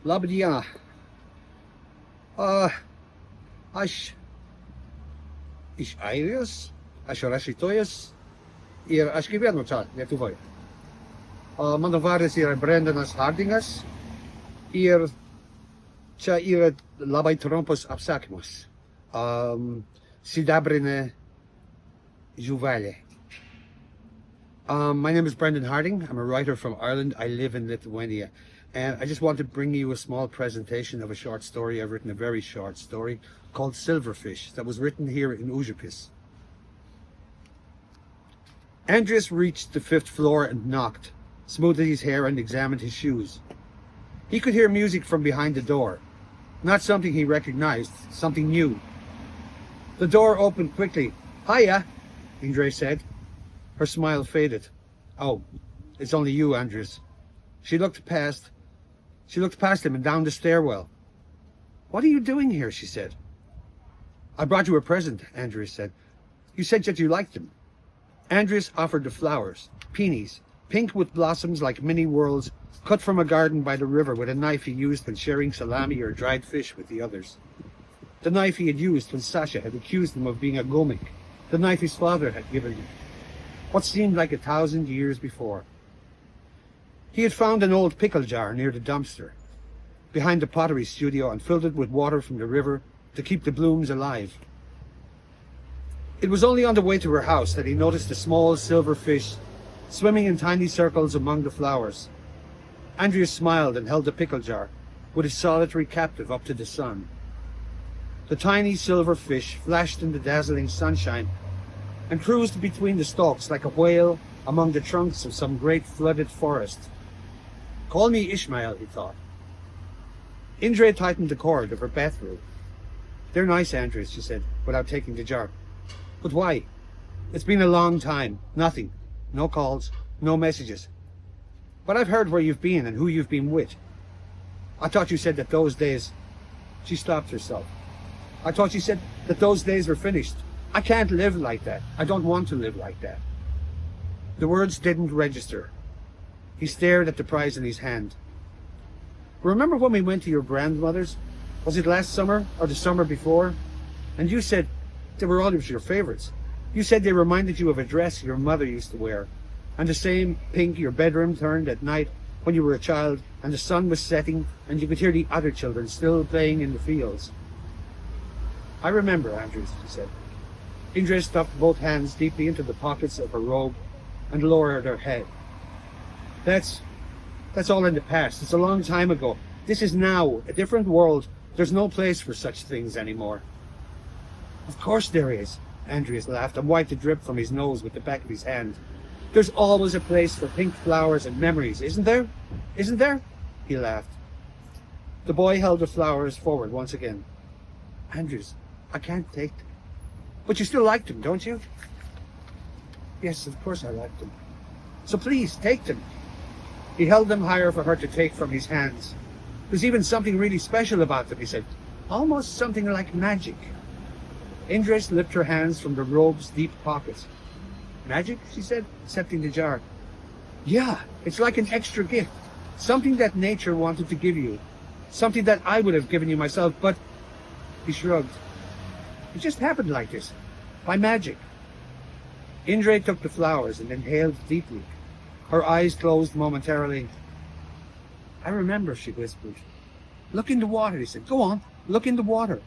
Labdina. Aš iš Airijos, aš rašytojas ir aš gyvenu čia, Lietuvoje. Mano vardas yra Brendanas Hardingas ir čia yra labai trumpas apsakymas. Sidabrinė žuvelė. My name is Brendan Harding. I'm a writer from Ireland. I live in Lithuania. And I just want to bring you a small presentation of a short story. I've written a very short story called Silverfish that was written here in UŽTV. Andreas reached the 5th floor and knocked, smoothed his hair and examined his shoes. He could hear music from behind the door. Not something he recognized, something new. The door opened quickly. "Hiya," Indre said. Her smile faded. "Oh, it's only you, Andreas." She looked past him and down the stairwell. "What are you doing here?" she said. "I brought you a present," Andreas said. "You said that you liked them." Andreas offered the flowers, peonies, pink with blossoms like mini worlds, cut from a garden by the river with a knife he used when sharing salami or dried fish with the others. The knife he had used when Sasha had accused him of being a gomik, the knife his father had given him, what seemed like 1,000 years before. He had found an old pickle jar near the dumpster, behind the pottery studio, and filled it with water from the river to keep the blooms alive. It was only on the way to her house that he noticed a small silver fish swimming in tiny circles among the flowers. Andreas smiled and held the pickle jar, with his solitary captive up to the sun. The tiny silver fish flashed in the dazzling sunshine and cruised between the stalks like a whale among the trunks of some great flooded forest. "Call me Ishmael," he thought. Indre tightened the cord of her bathrobe. "They're nice, Andreas," she said, without taking the jar. "But why? It's been a long time. Nothing. No calls, no messages. But I've heard where you've been and who you've been with. I thought you said that those days..." She stopped herself. "I thought you said that those days were finished. I can't live like that. I don't want to live like that." The words didn't register. He stared at the prize in his hand. "Remember when we went to your grandmother's? Was it last summer or the summer before? And you said they were all of your favorites. You said they reminded you of a dress your mother used to wear, and the same pink your bedroom turned at night when you were a child, and the sun was setting, and you could hear the other children still playing in the fields." "I remember, Andrews," she said. Indre stuffed both hands deeply into the pockets of her robe and lowered her head. That's all in the past. It's a long time ago. This is now, a different world. There's no place for such things anymore." "Of course there is," Andreas laughed and wiped the drip from his nose with the back of his hand. "There's always a place for pink flowers and memories, isn't there? Isn't there?" He laughed. The boy held the flowers forward once again. "Andreas, I can't take them." "But you still like them, don't you?" "Yes, of course I like them. So please, take them." He held them higher for her to take from his hands. "There's even something really special about them," he said. "Almost something like magic." Indre slipped her hands from the robe's deep pockets. "Magic?" she said, accepting the jar. "Yeah, it's like an extra gift. Something that nature wanted to give you. Something that I would have given you myself, but..." He shrugged. "It just happened like this. By magic." Indre took the flowers and inhaled deeply. Her eyes closed momentarily. "I remember," she whispered. "Look in the water," he said. "Go on, look in the water."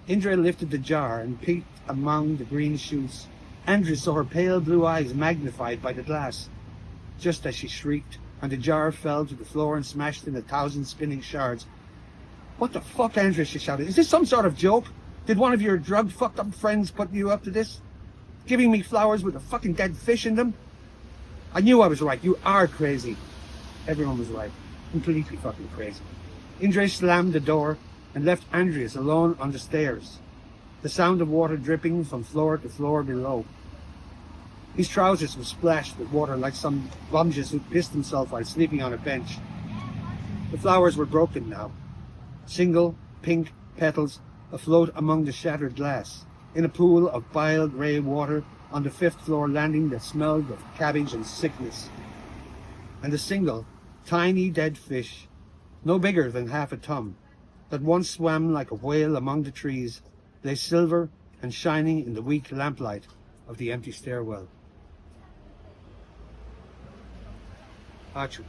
Indre lifted the jar and peeked among the green shoots. Andrew saw her pale blue eyes magnified by the glass. Just as she shrieked, and the jar fell to the floor and smashed in 1,000 spinning shards. "What the fuck, Andrew?" she shouted. "Is this some sort of joke? Did one of your drug fucked up friends put you up to this? Giving me flowers with a fucking dead fish in them? I knew I was right. You are crazy." Everyone was right. Completely fucking crazy. Indre slammed the door and left Andreas alone on the stairs, the sound of water dripping from floor to floor below. His trousers were splashed with water like some bumjes who pissed himself while sleeping on a bench. The flowers were broken now. Single, pink petals afloat among the shattered glass, in a pool of bile grey water on the 5th floor landing that smelled of cabbage and sickness. And a single, tiny dead fish no bigger than half a thumb, that once swam like a whale among the trees, lay silver and shining in the weak lamplight of the empty stairwell. Achu.